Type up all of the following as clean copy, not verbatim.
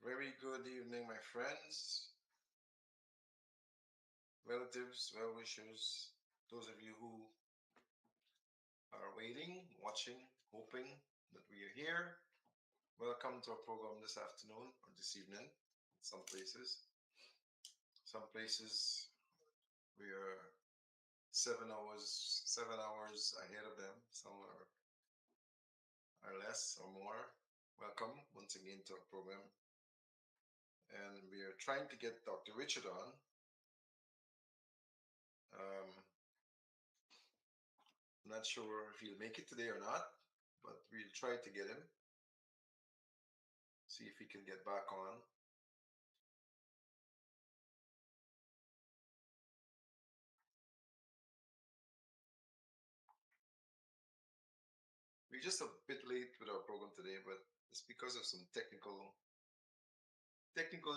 Very good evening, my friends, relatives, well wishers, those of you who are waiting, watching, hoping that we are here. Welcome to our program this afternoon or this evening. Some places, some places we are 7 hours ahead of them. Some are less or more. Welcome once again to our program, and we are trying to get Dr. Richard on. Um, I'm not sure if he'll make it today or not, but we'll try to get him. See if he can get back on. We're just a bit late with our program today, but it's because of some technical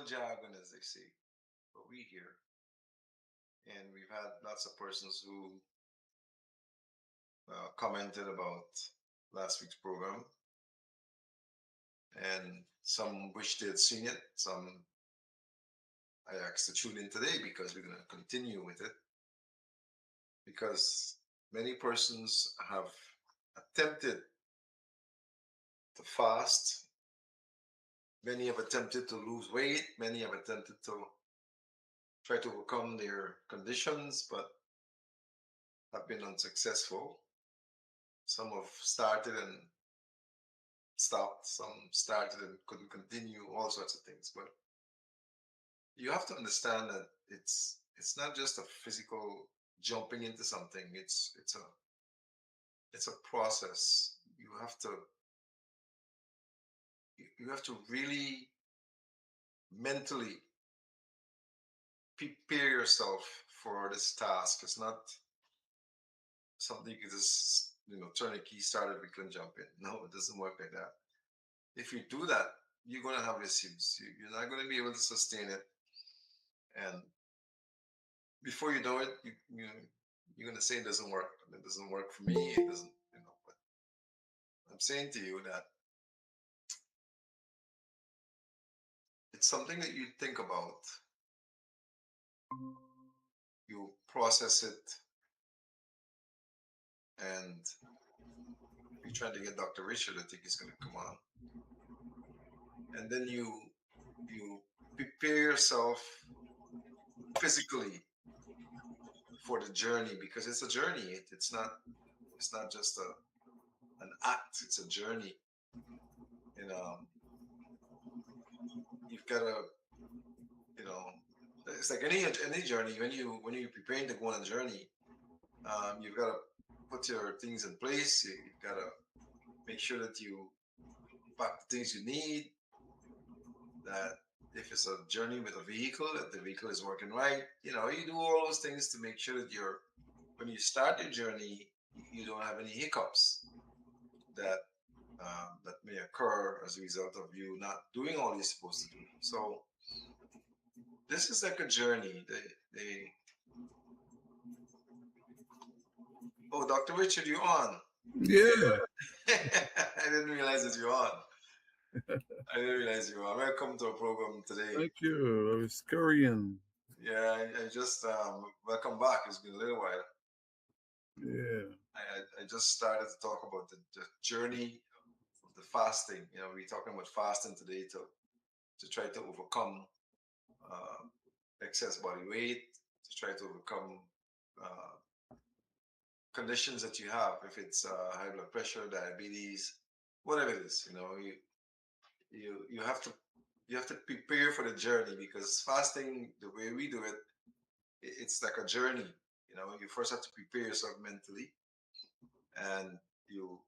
jargon, as they say. But we here, and we've had lots of persons who commented about last week's program, and some wish they had seen it. Some I asked to tune in today because we're going to continue with it. Because many persons have attempted to fast. Many have attempted to lose weight. Many have attempted to try to overcome their conditions, but have been unsuccessful. Some have started and stopped. Some started and couldn't continue. All sorts of things. But you have to understand that it's not just a physical jumping into something. It's a process. You have to really mentally prepare yourself for this task. It's not something you can just turn a key, start it, we can jump in. No, it doesn't work like that. If you do that, you're going to have issues. You're not going to be able to sustain it, and before you know it, you're going to say it doesn't work. It doesn't work for me. It doesn't. But I'm saying to you that it's something that you think about, you process it, and you try to get Dr. Richard. I think he's going to come on, and then you prepare yourself physically for the journey because it's a journey. It's not just an act. It's a journey. You know, you've got to you know it's like any journey. When you're preparing to go on a journey, you've got to put your things in place. You've got to make sure that you pack the things you need. That if it's a journey with a vehicle, that the vehicle is working right. You do all those things to make sure that when you start your journey, you don't have any hiccups that that may occur as a result of you not doing all you're supposed to do. So this is like a journey. They Oh, Dr. Richard, you on? Yeah, I didn't realize that you're on. I didn't realize you were on. Welcome to our program today. thank you. I was Korean. Yeah, I just welcome back. It's been a little while. Yeah. I just started to talk about the journey of the fasting. We're talking about fasting today to try to overcome uh, excess body weight, to try to overcome uh, conditions that you have, if it's high blood pressure, diabetes, whatever it is. You have to prepare for the journey because fasting, the way we do it, it's like a journey. You first have to prepare yourself mentally, and you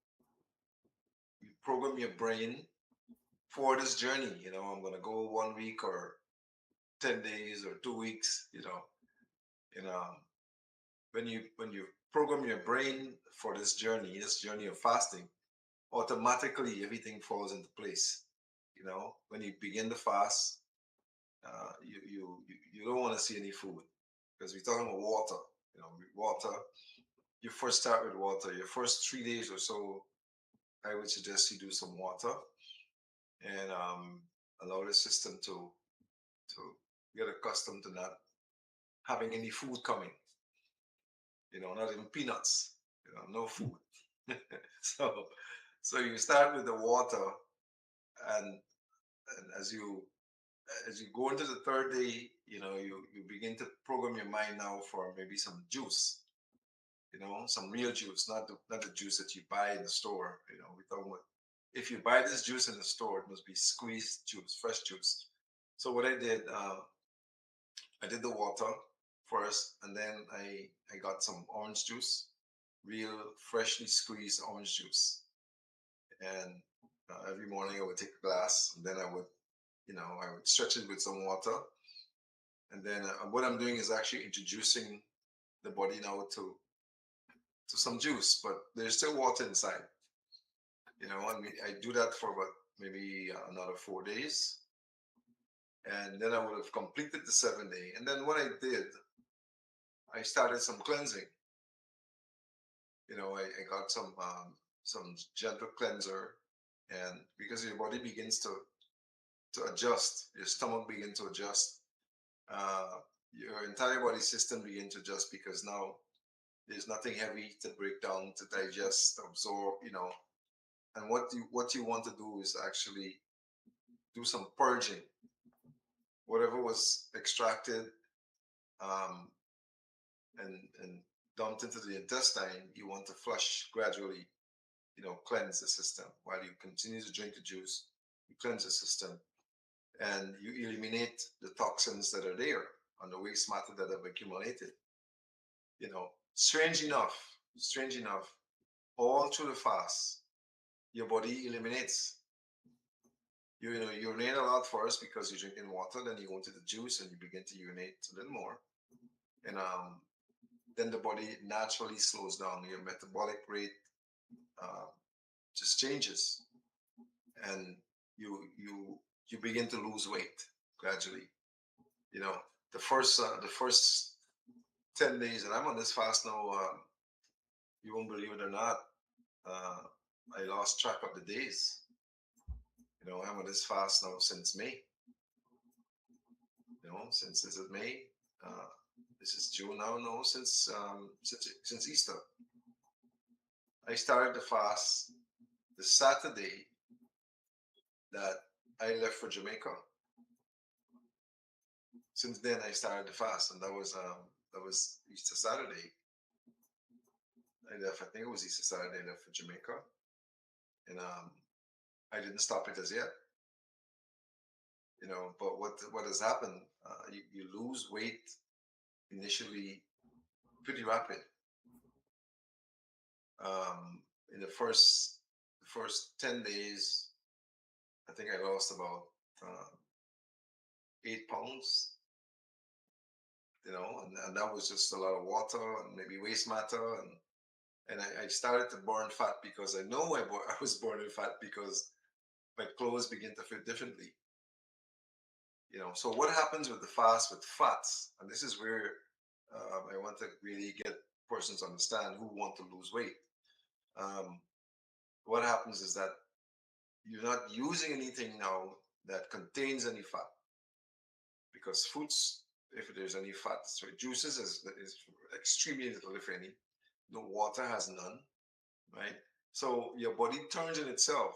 you program your brain for this journey. I'm gonna go 1 week or 10 days or 2 weeks. You know, when you program your brain for this journey of fasting, automatically everything falls into place. When you begin the fast, you don't want to see any food because we're talking about water. Water. You first start with water. Your first 3 days or so, I would suggest you do some water, and allow the system to get accustomed to not having any food coming. Not even peanuts. No food. so so you start with the water, and as you go into the third day, you begin to program your mind now for maybe some juice, some real juice, not the juice that you buy in the store. We're talking about, if you buy this juice in the store, it must be squeezed juice, fresh juice. So what I did the water first, and then I got some orange juice, real freshly squeezed orange juice, and every morning I would take a glass, and then I would stretch it with some water, and then what I'm doing is actually introducing the body now to some juice, but there's still water inside. And I do that for about maybe another 4 days, and then I would have completed the 7 day. And then what I did, I started some cleansing. I got some gentle cleanser, and because your body begins to adjust, your stomach begins to adjust, uh, your entire body system begins to adjust, because now there's nothing heavy to break down, to digest, absorb. And what you want to do is actually do some purging. Whatever was extracted, um, and dumped into the intestine, you want to flush gradually. Cleanse the system while you continue to drink the juice. You cleanse the system, and you eliminate the toxins that are there on the waste matter that have accumulated. Strange enough, all through the fast, your body eliminates. You urinate a lot first because you're drinking water, then you go into the juice and you begin to urinate a little more. And then the body naturally slows down. Your metabolic rate uh, just changes, and you begin to lose weight gradually. You know, the first 10 days, and I'm on this fast now. You won't believe it or not. Uh, I lost track of the days. I'm on this fast now since May. Since this is May. Uh, this is June now. No, since Easter. I started the fast the Saturday that I left for Jamaica. Since then, I started the fast, and that was Easter Saturday. I left. I think it was Easter Saturday. I left for Jamaica, and I didn't stop it as yet. But what has happened? You lose weight initially pretty rapid. In the first 10 days, I think I lost about 8 pounds. And that was just a lot of water and maybe waste matter, and I started to burn fat, because I know I was burning fat because my clothes begin to fit differently. So what happens with the fast with fats, and this is where I want to really get persons to understand who want to lose weight. Um, what happens is that you're not using anything now that contains any fat, because fruits, if there's any fat, so juices is extremely little, if any. No, water has none, right? So your body turns in itself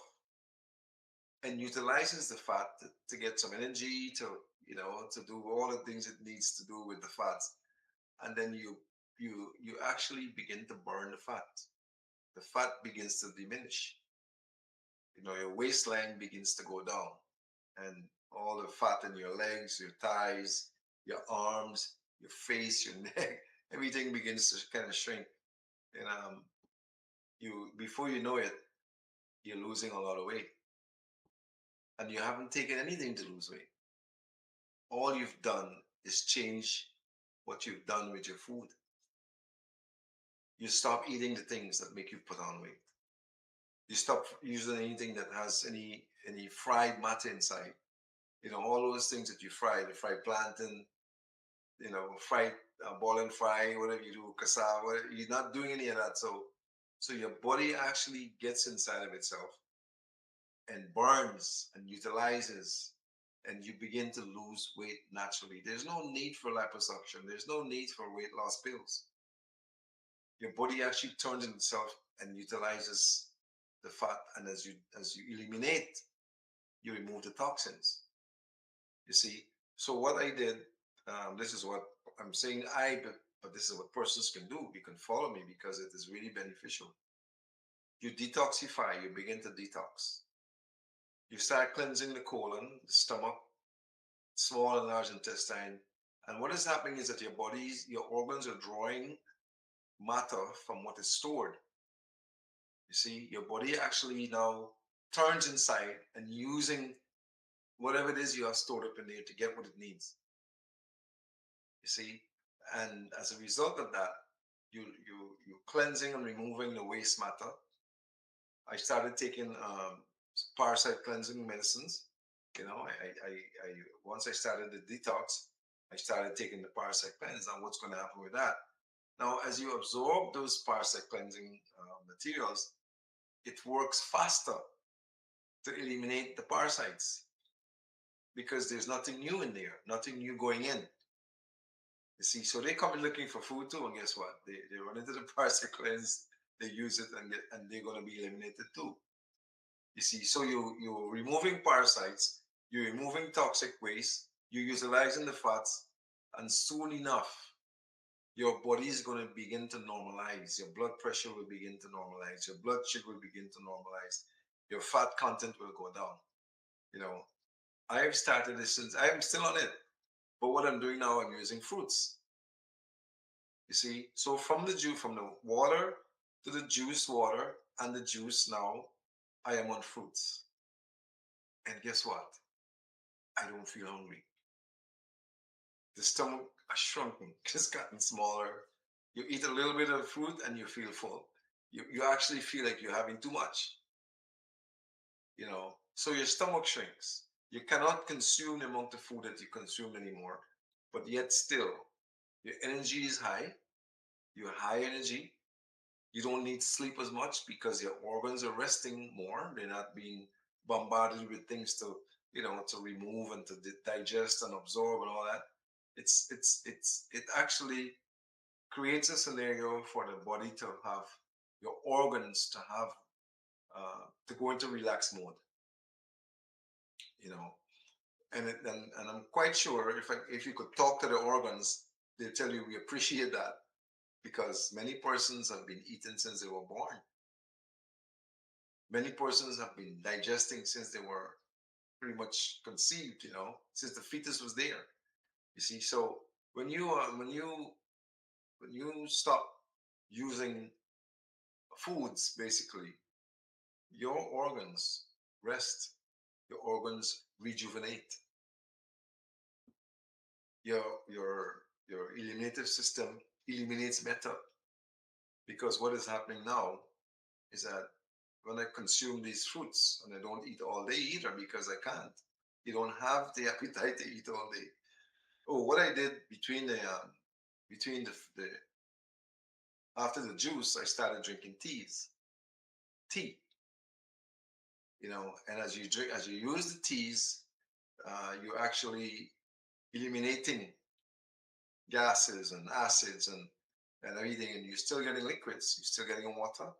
and utilizes the fat to get some energy, to do all the things it needs to do with the fats, and then you actually begin to burn the fat. The fat begins to diminish. Your waistline begins to go down, and all the fat in your legs, your thighs, your arms, your face, your neck, everything begins to kind of shrink. And you before you know it, you're losing a lot of weight, and you haven't taken anything to lose weight. All you've done is change what you've done with your food. You stop eating the things that make you put on weight. You stop using anything that has any fried matter inside. All those things that you fry, the fried plantain, fried ball and fry, whatever you do, cassava. You're not doing any of that. So your body actually gets inside of itself and burns and utilizes and you begin to lose weight naturally. There's no need for liposuction. There's no need for weight loss pills. Your body actually turns itself and utilizes the fat, and as you eliminate, you remove the toxins. You see. So what I did, this is what I'm saying. But this is what persons can do. You can follow me because it is really beneficial. You detoxify. You begin to detox. You start cleansing the colon, the stomach, small and large intestine. And what is happening is that your organs are drawing matter from what is stored. You see, your body actually now turns inside and using whatever it is you have stored up in there to get what it needs. You see, and as a result of that, you cleansing and removing the waste matter. I started taking parasite cleansing medicines. I once I started the detox, I started taking the parasite cleanse. Now, what's going to happen with that? Now, as you absorb those parasite cleansing materials, it works faster to eliminate the parasites because there's nothing new in there, nothing new going in. You see, so they come in looking for food too, and guess what? They run into the parasite cleanse, they use it, and they're going to be eliminated too. You see, so you're removing parasites, you're removing toxic waste, you're utilizing the fats, and soon enough, your body is going to begin to normalize. Your blood pressure will begin to normalize. Your blood sugar will begin to normalize. Your fat content will go down. You know, I've started this since I'm still on it. But what I'm doing now, I'm using fruits. You see, so from the juice, from the water to the juice water and the juice now, I am on fruits. And guess what? I don't feel hungry. The stomach has shrunken, it's gotten smaller. You eat a little bit of fruit and you feel full. You actually feel like you're having too much, So your stomach shrinks. You cannot consume the amount of food that you consume anymore, but yet still, your energy is high. You're high energy. You don't need sleep as much because your organs are resting more. They're not being bombarded with things to remove and to digest and absorb and all that. It actually creates a scenario for the body to have your organs to go into relax mode, you know. And I'm quite sure if you could talk to the organs, they'll tell you we appreciate that because many persons have been eating since they were born. Many persons have been digesting since they were pretty much conceived, since the fetus was there. You see, so when you stop using foods, basically, your organs rest, your organs rejuvenate, your your eliminative system eliminates better because what is happening now is that when I consume these fruits and I don't eat all day either because I can't, you don't have the appetite to eat all day. Oh, what I did between the after the juice, I started drinking tea, and as you use the teas, you're actually eliminating gases and acids and everything, and you're still getting liquids, you're still getting water,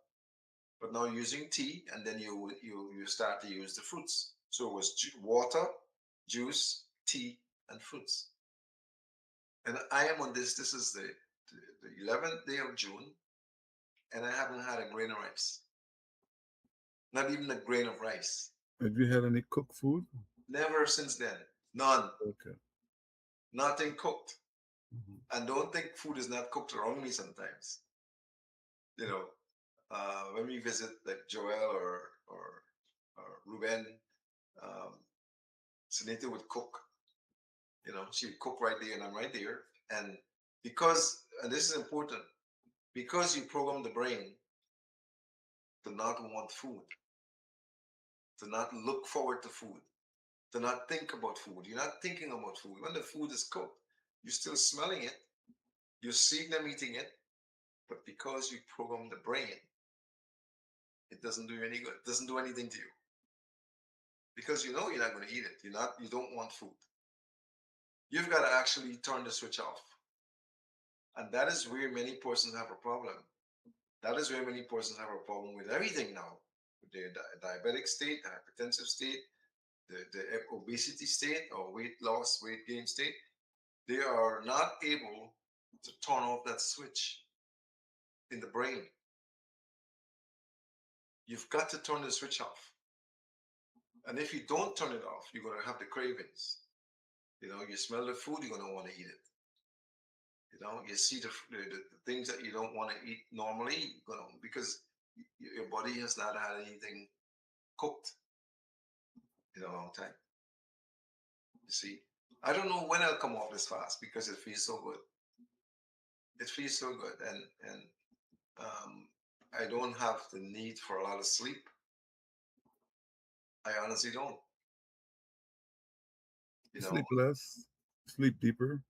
but now using tea, and then you start to use the fruits. So it was water, juice, tea, and fruits. And I am on this. This is the 11th day of June, and I haven't had a grain of rice. Not even a grain of rice. Have you had any cooked food? Never since then. None. Okay. Nothing cooked. Mhm. And don't think food is not cooked around me sometimes. You know, when we visit like Joel or Ruben, um, Sunita would cook. She would cook right there, and I'm right there. And and this is important, because you program the brain to not want food, to not look forward to food, to not think about food. You're not thinking about food. When the food is cooked, you're still smelling it, you're seeing them eating it, but because you program the brain, it doesn't do you any good. It doesn't do anything to you. because you know you're not going to eat it. You don't want food. You've got to actually turn the switch off. And that is where many persons have a problem. That is where many persons have a problem with everything now. With their diabetic state, the hypertensive state, the obesity state or weight loss, weight gain state. They are not able to turn off that switch in the brain. You've got to turn the switch off. And if you don't turn it off, you're going to have the cravings. You smell the food, you're going to want to eat it. You see the things that you don't want to eat normally, because your body has not had anything cooked in a long time. You see, I don't know when I'll come off this fast because it feels so good. It feels so good, and I don't have the need for a lot of sleep. I honestly don't. You know, Sleep less, sleep deeper,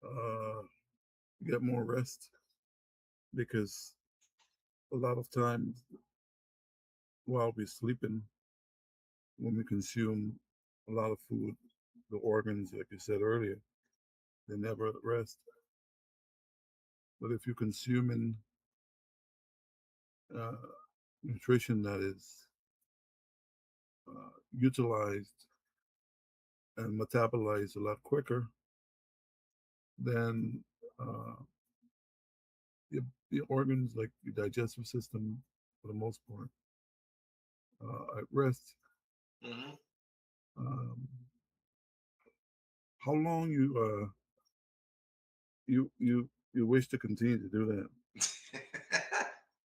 uh, get more rest because a lot of times while we're sleeping, when we consume a lot of food, the organs, like you said earlier, they never rest. But if you're consuming uh, nutrition that is utilized and metabolized a lot quicker, then uh, the organs, like your digestive system, for the most part, at rest. hmm Um, how long you wish to continue to do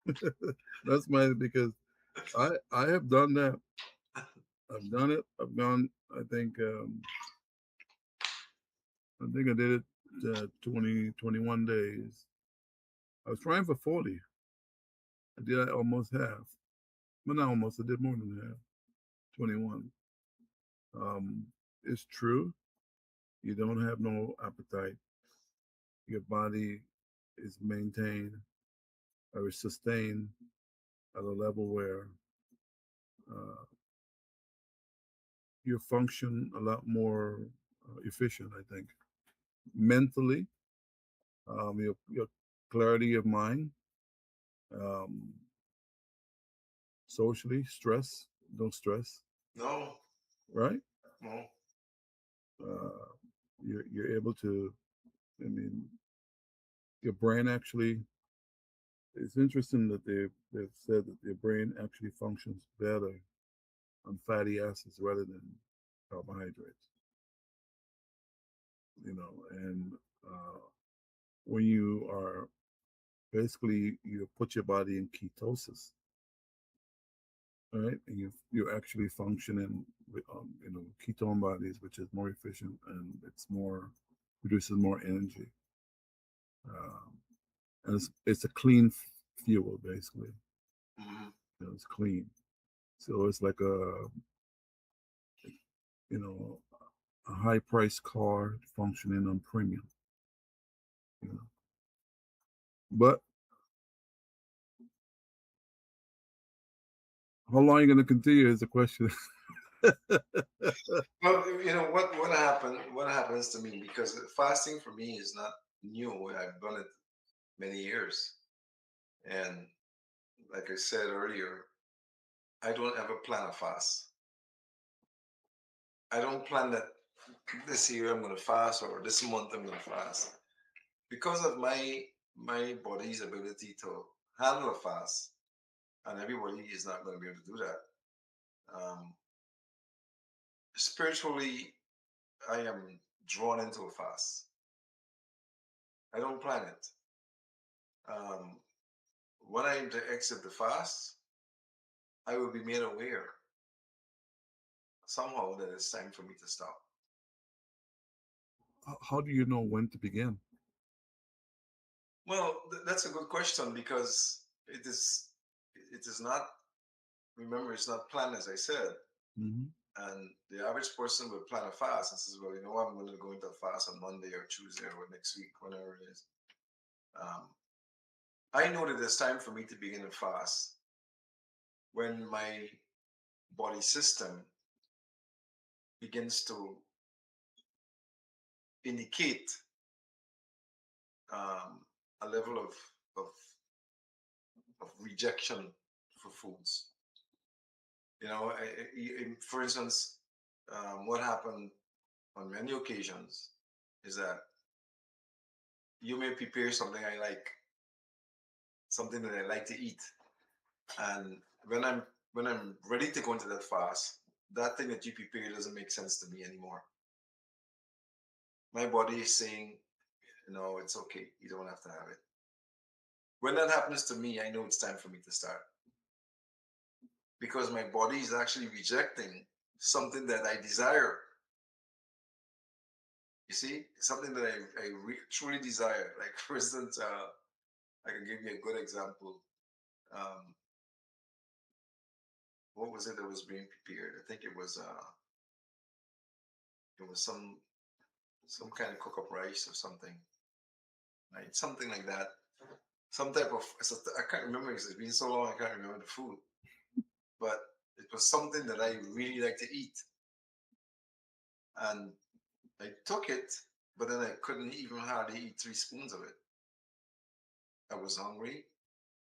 that? That's my because I have done that. I've done it. I've gone. I think I did it 20 21 days. I was trying for 40. I did almost half. Well, not almost. I did more than half. 21. Um, it's true. You don't have no appetite. Your body is maintained or is sustained at a level where uh, you function a lot more efficient. I think mentally, your clarity of mind, um, socially, stress, no stress, no, right? no. Uh, you're able to. I mean, your brain actually. It's interesting that they've said that your brain actually functions better on fatty acids rather than carbohydrates. And uh, when you are basically you put your body in ketosis, right? And you're actually functioning with ketone bodies, which is more efficient and it's more produces more energy. Um, and it's a clean fuel basically. hmm It's clean, so it's like you know a high price car functioning on premium. You know, but how long are you going to continue is the question. Well, what happens to me because fasting for me is not new. I've done it many years, and like I said earlier, I don't ever plan a fast. I don't plan that this year I'm going to fast or this month I'm going to fast because of my body's ability to handle a fast, and everybody is not going to be able to do that. Um, Spiritually, I am drawn into a fast. I don't plan it. Um, when I am to exit the fast, I will be made aware somehow that it's time for me to stop. How do you know when to begin? Well, that's a good question because it is not. Remember, it's not planned as I said. Hmm. And the average person would plan a fast and says, "Well, you know what? I'm going to go into a fast on Monday or Tuesday or next week, whenever it is." Um, I know that it's time for me to begin a fast when my body system begins to indicate um, a level of, of rejection for foods. You know, for instance, what happened on many occasions is that you may prepare something I like, something that I like to eat, and when I'm ready to go into that fast, that thing that you prepare doesn't make sense to me anymore. My body is saying, no, it's okay. You don't have to have it. When that happens to me, I know it's time for me to start because my body is actually rejecting something that I desire. You see, something that truly desire. Like, for instance, I can give you a good example. Um, what was it that was being prepared? I think it was some kind of cook up rice or something, right? Something like that. Some type of I can't remember because it's been so long. I can't remember the food, but it was something that I really like to eat, and I took it, but then I couldn't even hardly eat 3 spoons of it. I was hungry,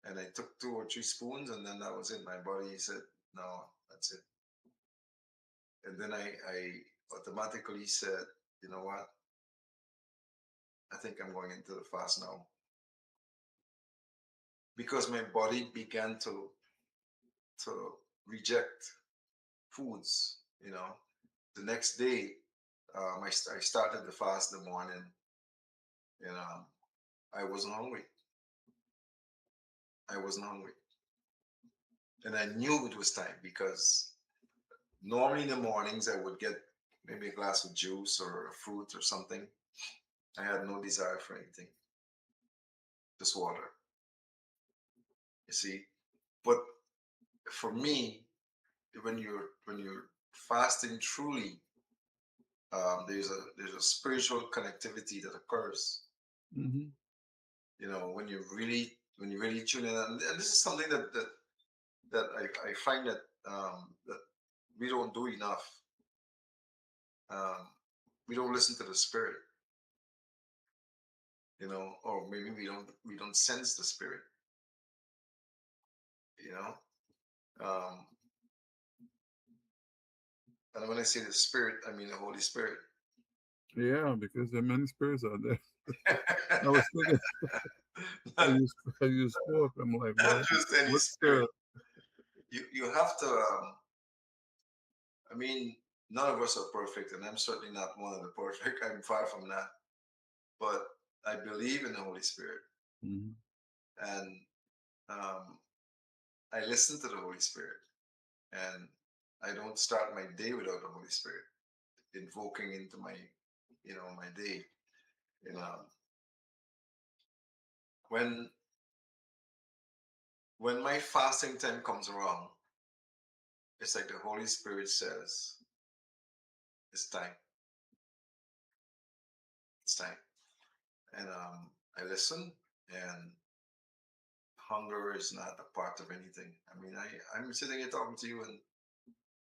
and I took 2 or 3 spoons, and then that was it. My body said, "No, that's it." And then I automatically said, "You know what? I think I'm going into the fast now," because my body began to reject foods. You know, the next day, I started the fast in the morning, and I wasn't hungry. I wasn't hungry, and I knew it was time because normally in the mornings I would get maybe a glass of juice or a fruit or something. I had no desire for anything, just water. You see, but for me, when you're fasting truly, there's a spiritual connectivity that occurs. Hmm. You know, when you really tune in, and this is something that I find that we don't do enough. Um, we don't listen to the spirit, you know, or maybe we don't sense the spirit, you know. Um, and when I say the spirit, I mean the Holy Spirit. Yeah, because there are many spirits out there. I was thinking as you spoke, I'm like, Not well, just any what spirit. spirit? You have to. I mean, none of us are perfect, and I'm certainly not one of the perfect. I'm far from that. But I believe in the Holy Spirit, Hmm. and um, I listen to the Holy Spirit, and I don't start my day without the Holy Spirit invoking into my day. You know, when when my fasting time comes around, it's like the Holy Spirit says, "It's time. It's time." And I listen, and hunger is not a part of anything. I mean, I'm sitting here talking to you,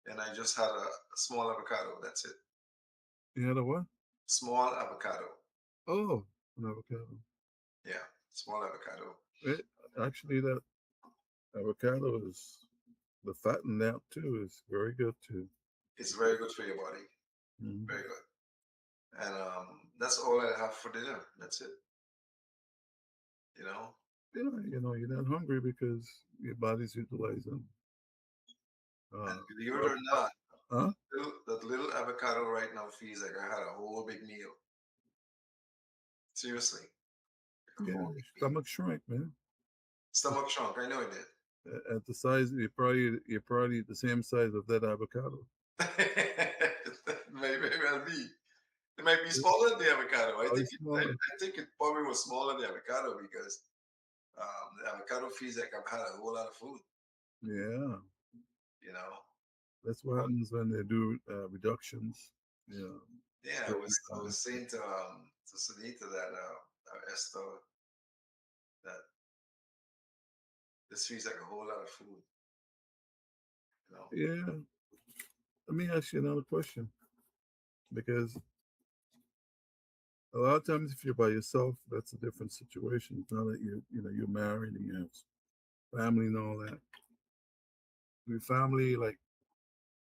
and I just had a small avocado. That's it. You had a what? Small avocado. Oh, an avocado. Yeah, small avocado. It, actually, that avocado is the fattened out too is very good too. It's very good for your body. Hmm. Very good. And that's all I have for dinner. That's it. You know. You're not hungry because your body's utilizing. And Uh, believe it or not, huh? that little avocado right now feels like I had a whole big meal. Seriously, like a Yeah, whole your big meal. stomach shrink, man. Stomach shrunk. I know it did. At the size, you're probably the same size of that avocado. Maybe well be. It might be smaller than the avocado. Probably smaller. I think it probably was smaller than the avocado because the avocado feels like I've had a whole lot of food. Yeah, You know. that's what But happens when they do reductions. Yeah, yeah, weight I was reduction. saying to Sunita that Esther that this feels like a whole lot of food. You know. Yeah. Let me ask you another question. because a lot of times if you're by yourself, that's a different situation. Now that you're married and you have family and all that. Your family like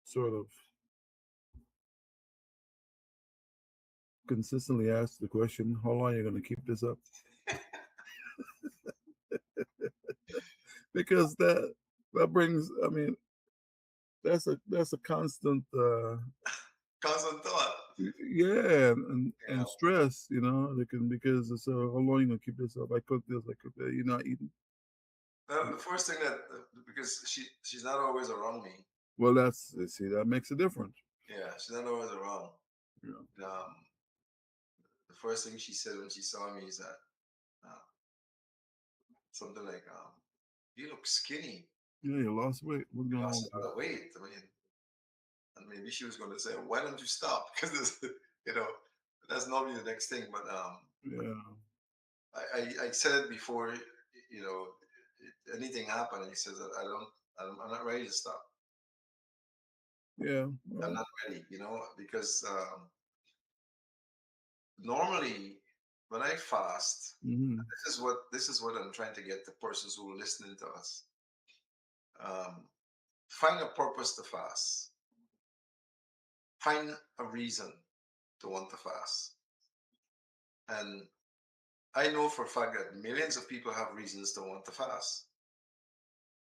sort of consistently asks the question, "How long are you going to keep this up?" Because that brings, I mean, that's a constant, Constant thought. yeah, and Yeah. stress. They can because it's how long you gonna keep this up? I cook this, I cook that. You're not eating. The first thing that because she's not always around me. Well, that's see that makes a difference. Yeah, she's not always around. Yeah, Um, the first thing she said when she saw me is that uh, something like, "You look skinny. yeah, you lost weight. What's You going on lost with a you? lot of weight." I mean, and maybe she was going to say, "Why don't you stop?" Because you know that's normally the next thing. But Yeah, I said it before. You know, anything happened, and he says that I'm not ready to stop. yeah. I'm Well, not ready. Because normally when I fast, hmm, this is what I'm trying to get the persons who are listening to us. Um, find a purpose to fast. Find a reason to want to fast. And I know for a fact that millions of people have reasons to want to fast.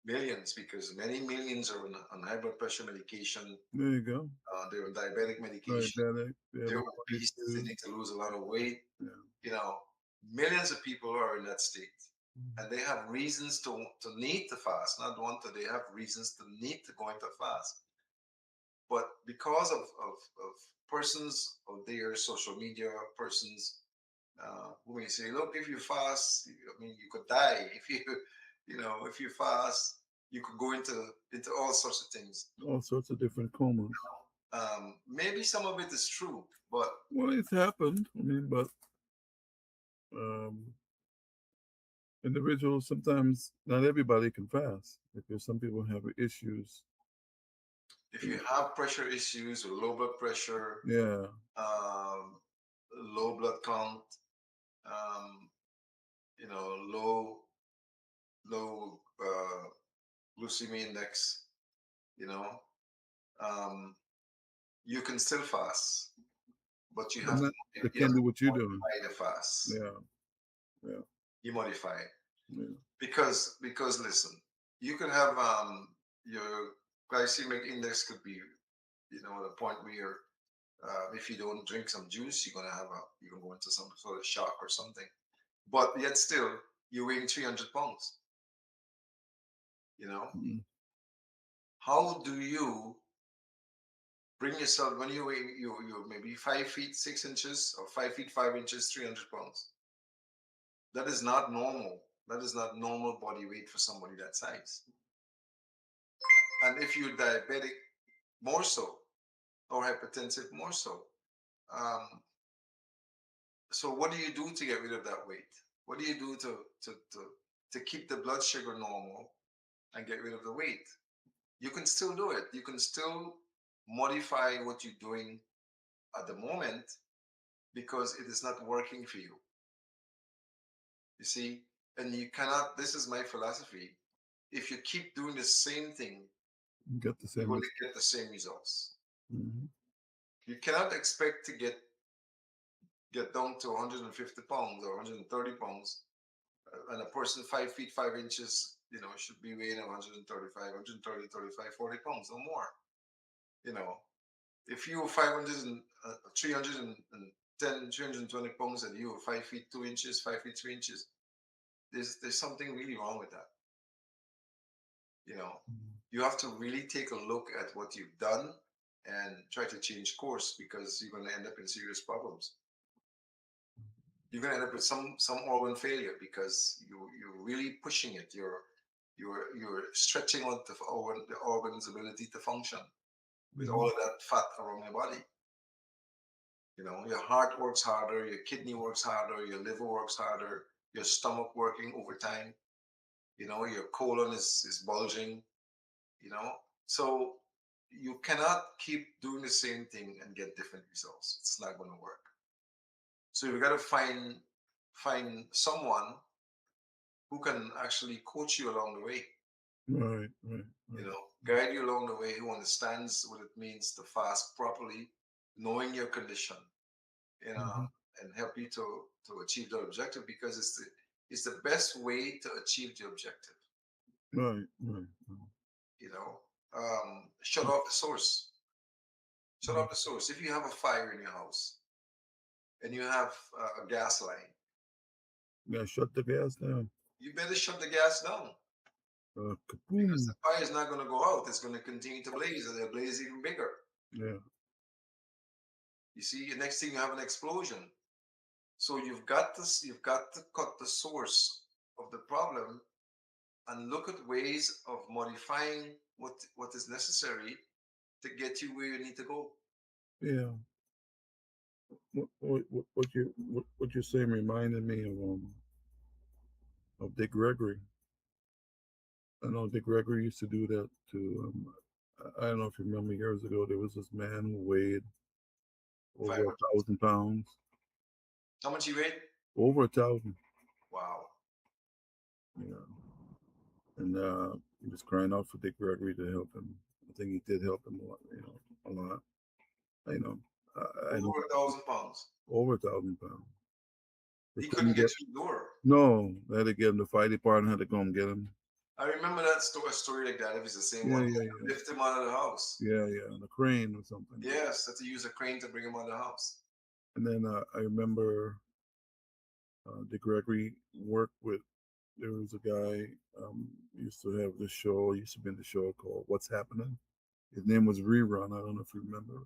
Millions, because many millions are on high blood pressure medication. there you go. They're on diabetic medication. Diabetic, They're diabetes obese. They too. need to lose a lot of weight. Yeah. You know, millions of people are in that state, and they have reasons to need to fast. Not want to. They have reasons to need to go into fast. But because of persons of their social media persons who may say, "Look, if you fast, I mean, you could die. If if you fast, you could go into all sorts of things." All sorts of different comas. Maybe some of it is true, but Well, it's happened. I mean, but um, individuals sometimes not everybody can fast because some people have issues. if you have pressure issues or low blood pressure, Yeah. um, low blood count, um, low glycemic index, you know, um, you can still fast, but you But have to not, they you have can't to do what you're doing. modify the fast. Yeah. Yeah. You modify it Yeah. because listen, you could have your glycemic index could be at a point where if you don't drink some juice, you're gonna go into some sort of shock or something. But yet still, you're weighing 300 pounds. You know, Mm. how do you bring yourself when you weigh you maybe 5 feet 6 inches or 5 feet 5 inches, 300 pounds? That is not normal. That is not normal body weight for somebody that size. And if you're diabetic, more so, or hypertensive, more so. Um, so what do you do to get rid of that weight? What do you do to keep the blood sugar normal and get rid of the weight? You can still do it. You can still modify what you're doing at the moment because it is not working for you. You see, and you cannot. This is my philosophy. If you keep doing the same thing, You get the you're same going result. to get the same results. Hmm. You cannot expect to get down to 150 pounds or 130 pounds, and a person 5 feet 5 inches, should be weighing 135, 130, 35, 40 pounds or more. You know, if you were 500 and 310, 320 pounds and you were 5 feet 2 inches, 5 feet 3 inches, there's something really wrong with that. You know, you have to really take a look at what you've done and try to change course because you're going to end up in serious problems. You're going to end up with some organ failure because you're really pushing it. You're stretching out the organ's ability to function with all Hmm. of that fat around your body. Your heart works harder, your kidney works harder, your liver works harder, your stomach working overtime. Your colon is bulging. You know, so you cannot keep doing the same thing and get different results. It's not going to work. So you got to find someone who can actually coach you along the way. Right, right, You right. know, guide you along the way, who understands what it means to fast properly, knowing your condition, you know, Hmm. and help you to achieve that objective, because it's the best way to achieve the objective. Right, right, right. You know, shut off the source. Shut Mhm. off the source. If you have a fire in your house and you have a gas line, You gotta shut the gas down. you better shut the gas down, because Kaboom. the fire is not going to go out. It's going to continue to blaze, and it'll blaze even bigger. Yeah, You see, the next thing you have an explosion. So you've got to cut the source of the problem and look at ways of modifying what is necessary to get you where you need to go. yeah. What you're saying reminded me of Dick Gregory. I know Dick Gregory used to do that to. I don't know if you remember years ago. There was this man who weighed over 500. 1,000 pounds. How much you weigh? Over 1,000. Wow. Yeah, and he was crying out for Dick Gregory to help him. I think he did help him a lot. A lot. You know, I don't Over 1,000 pounds. over 1,000 pounds. They He couldn't couldn't get get. through the door. No, they had to get him. The fire department had to go and get him. I remember that story, a story like that. If it's the same Yeah, one, yeah, they lift him out of the house. yeah, yeah. On a crane or something. Yes, that to use a crane to bring him out of the house. And then I remember Dick Gregory worked with. There was a guy used to have this show. Used to be in the show called What's Happening. His name was Rerun. I don't know if you remember.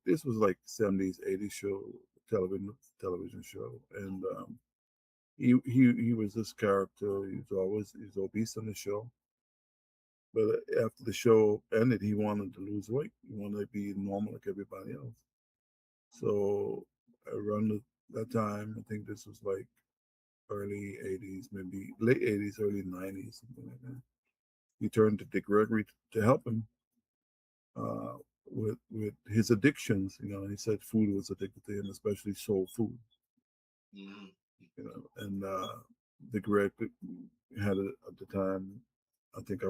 This was like 70s, 80s show, television show, and he was this character. He was obese on the show, but after the show ended, he wanted to lose weight. He wanted to be normal like everybody else. So around that time, I think this was like early 80s, maybe late 80s, early 90s, something like that. He turned to Dick Gregory to help him uh, with his addictions. He said food was addicted to him, especially soul food. Mm-hmm. And Dick Gregory had it at the time. I think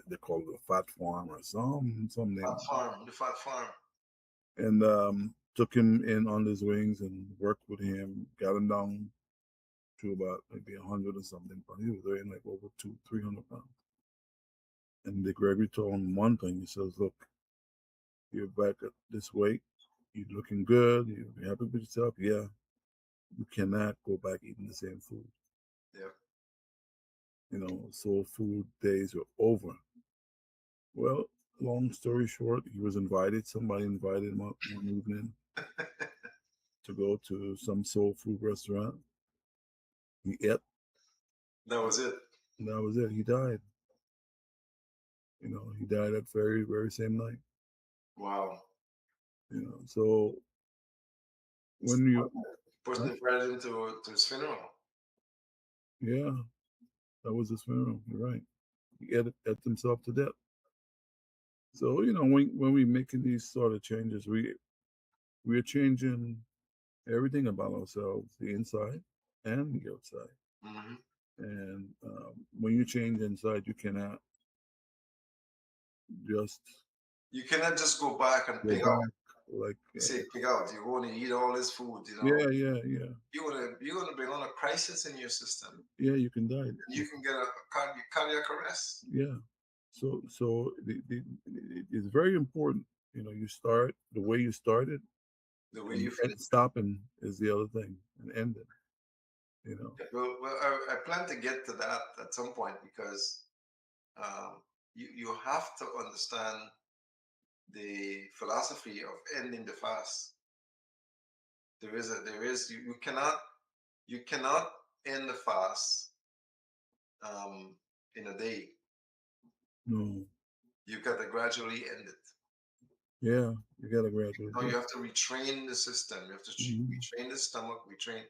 they call it a fat farm or some name, Fat farm, the fat farm. and took him in on his wings and worked with him, got him down to about maybe 100 or something. But he was weighing like over 300 pounds. And Dick Gregory told him one thing. He says, "Look, you're back at this weight. You're looking good. You're happy with yourself. Yeah, you cannot go back eating the same food. Yeah. Soul food days are over." Well, long story short, he was invited. Somebody invited him up one evening to go to some soul food restaurant. He ate, That was it. and that was it. He died. He died that very, very same night. Wow. So when you, Person huh? invited him to his funeral. Yeah, that was his funeral. You're right. He ate himself to death. So when we making these sort of changes, we're changing everything about ourselves, the inside and the outside. Mm-hmm. And when you change inside, you cannot just You cannot just go back and go pig out. back like You say pig out. You're going to eat all this food. yeah, yeah, yeah, You're gonna bring on a crisis in your system, yeah. You can die. and you can get a cardiac arrest. Yeah. So it's very important. You start the way you started, The way and you finish. stopping is the other thing, and ending. You know. Well, I plan to get to that at some point, because you have to understand the philosophy of ending the fast. You cannot end the fast in a day. No. You got to gradually end it. Yeah, you gotta graduate. Now Yeah. you have to retrain the system. You have to Mhm. retrain the stomach, retrain.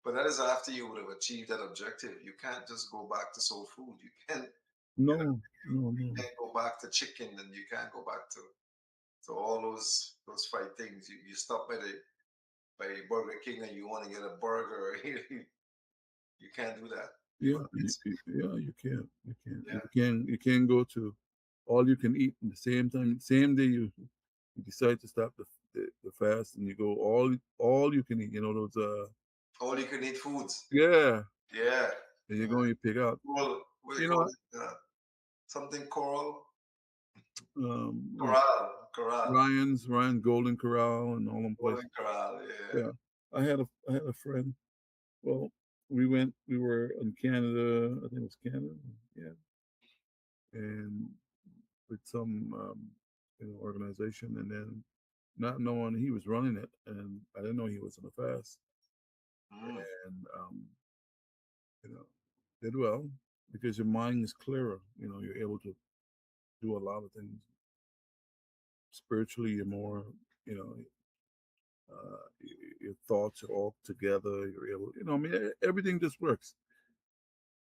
But that is after you would have achieved that objective. You can't just go back to soul food. You can't. No, no, You no. can't go back to chicken, and you can't go back to all those five things. You stop by Burger King and you want to get a burger, you can't do that. You Yeah, want to get yeah, you can't. You can't. yeah. You can't go to all you can eat in the same time. Same day you decide to stop the fast and you go all you can eat. You know those All you can eat foods. yeah. Yeah. And you go and you pick out. Well, what do you You call know it? Something coral, like coral, Ryan's Golden Corral and all them places. golden coral. Yeah. Yeah, I had a friend. Well, we were in Canada. I think it was Canada. Yeah, and with some organization, and then not knowing he was running it, and I didn't know he was in a fast, Mm. and you know, did well because your mind is clearer. You know, you're able to do a lot of things spiritually. You're more, you know, your thoughts are all together. You're able, I mean, everything just works.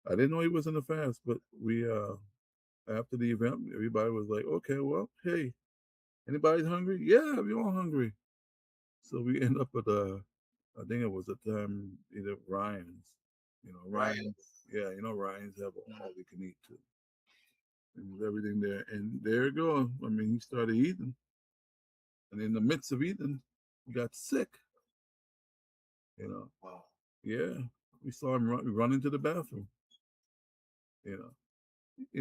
I didn't know he was in a fast, but we after the event, everybody was like, "Okay, well, hey, anybody hungry? Yeah, we all hungry." So we end up at I think it was at the time either Ryan's, Right. Ryan, yeah, Ryan's have all Mm. we can eat too, and there's everything there. And there you go. I mean, he started eating, and in the midst of eating, he got sick. You know, Wow. yeah, we saw him run into the bathroom. You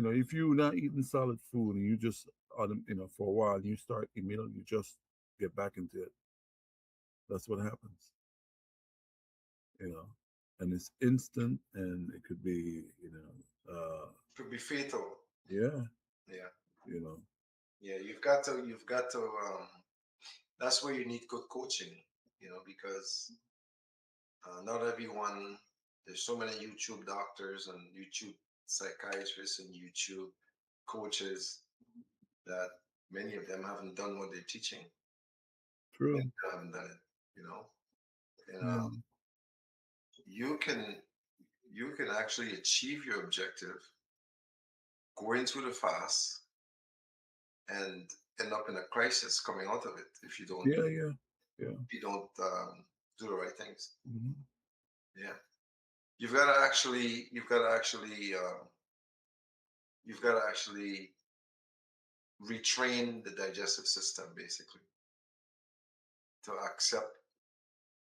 know, if you're not eating solid food and you just, for a while, you start immediately, you just get back into it. That's what happens. You know, and it's instant, and it could be, Could be fatal. yeah, Yeah. you know, Yeah. You've got to. That's where you need good coaching. Because not everyone. There's so many YouTube doctors and YouTube psychiatrists and YouTube coaches that many of them haven't done what they're teaching. Many true. haven't done it. You know, and Yeah, you can you can actually achieve your objective going through the fast and end up in a crisis coming out of it if you don't yeah, yeah, yeah. do the right things. Mhm. Yeah, you've got to actually retrain the digestive system basically to accept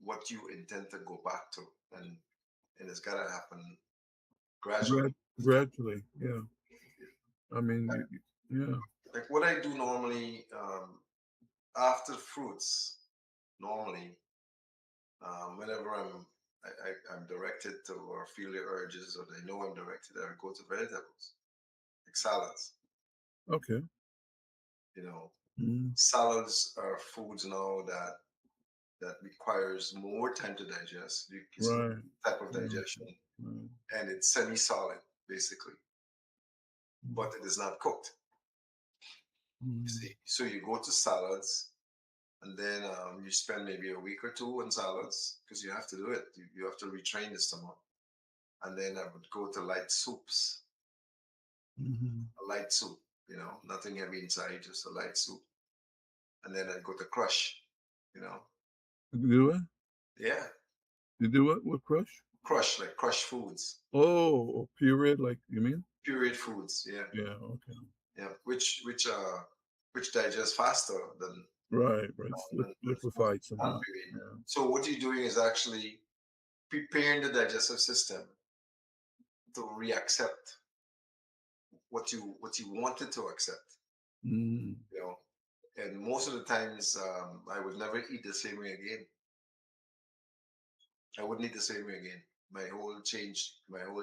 what you intend to go back to, and it's got to happen gradually. Gradually, yeah. I mean, Like, yeah, like what I do normally after fruits, normally whenever I'm directed to or feel the urges or I know I'm directed, I go to vegetables like salads. okay. You know, Mm, salads are foods now that requires more time to digest. It's a right. type of Right. digestion, Right. and it's semi-solid basically, but it is not cooked. You Mm, see, so you go to salads, and then you spend maybe a week or two on salads because you have to do it. You have to retrain the stomach, and then I would go to light soups, mhm. a light soup. Nothing heavy inside, just a light soup, and then I go to crush. You know, You do it? yeah, You do what? What crush? crush like crush foods, Oh, pureed, like you mean? pureed foods. Yeah, Yeah. Okay. yeah, which digest faster Right. Right. than foods Liquefied not somehow. pureed. Yeah. So what you're doing is actually preparing the digestive system to reaccept what you wanted to accept. Mm, You know, and most of the times I would never eat the same way again. I wouldn't eat the same way again. My whole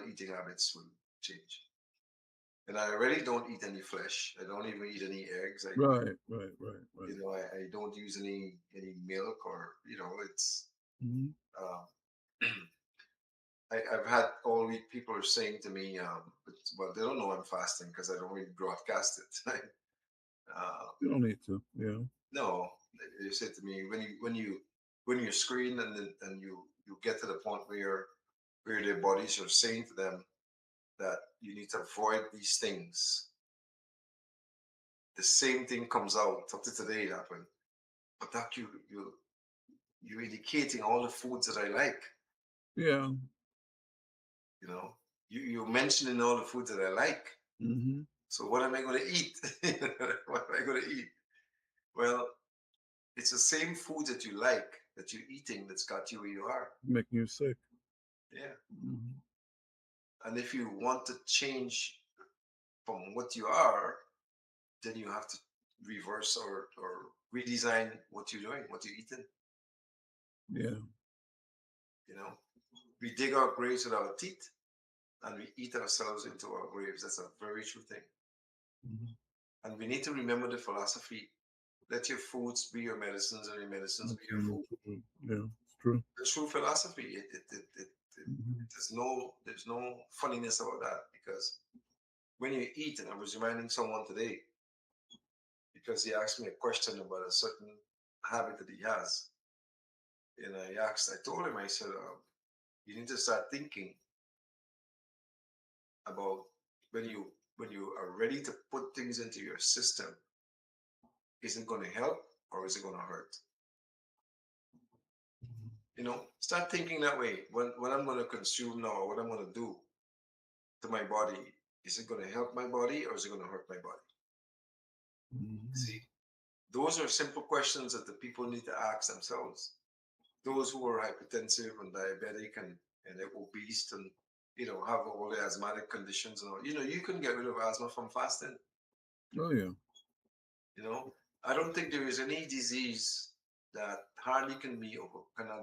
eating habits will change. And I already don't eat any flesh. I don't even eat any eggs. right. Right. Right. Right. I don't use any milk or it's Mhm. um, I've had all week people are saying to me, but well, they don't know I'm fasting because I don't really broadcast it. uh, You don't need to. Yeah. no, they say to me when you screen and you get to the point where their bodies are saying to them, that you need to avoid these things, the same thing comes out. Up to today it happened. But doc, you're indicating all the foods that I like. Yeah. You know, you're mentioning all the foods that I like. Mm-hmm. So what am I going to eat? What am I going to eat? Well, it's the same food that you like that you're eating that's got you where you are. Making you sick. Yeah. Mm-hmm. And if you want to change from what you are, then you have to reverse or redesign what you're doing, what you're eating. Yeah. You know, we dig our graves with our teeth and we eat ourselves into our graves. That's a very true thing. Mm-hmm. And we need to remember the philosophy: let your foods be your medicines and your medicines be your Absolutely food. true. Yeah, it's true. The true philosophy. Mm-hmm. There's no funniness about that, because when you eat, and I was reminding someone today because he asked me a question about a certain habit that he has, and I told him, I said, you need to start thinking about when you are ready to put things into your system, is it going to help or is it going to hurt? Start thinking that way. What I'm going to consume now, or what I'm going to do to my body, is it going to help my body or is it going to hurt my body? Mm-hmm. See, those are simple questions that the people need to ask themselves. Those who are hypertensive and diabetic and they're obese and have all the asthmatic conditions and all, you can get rid of asthma from fasting. Oh yeah. You know, I don't think there is any disease that hardly cannot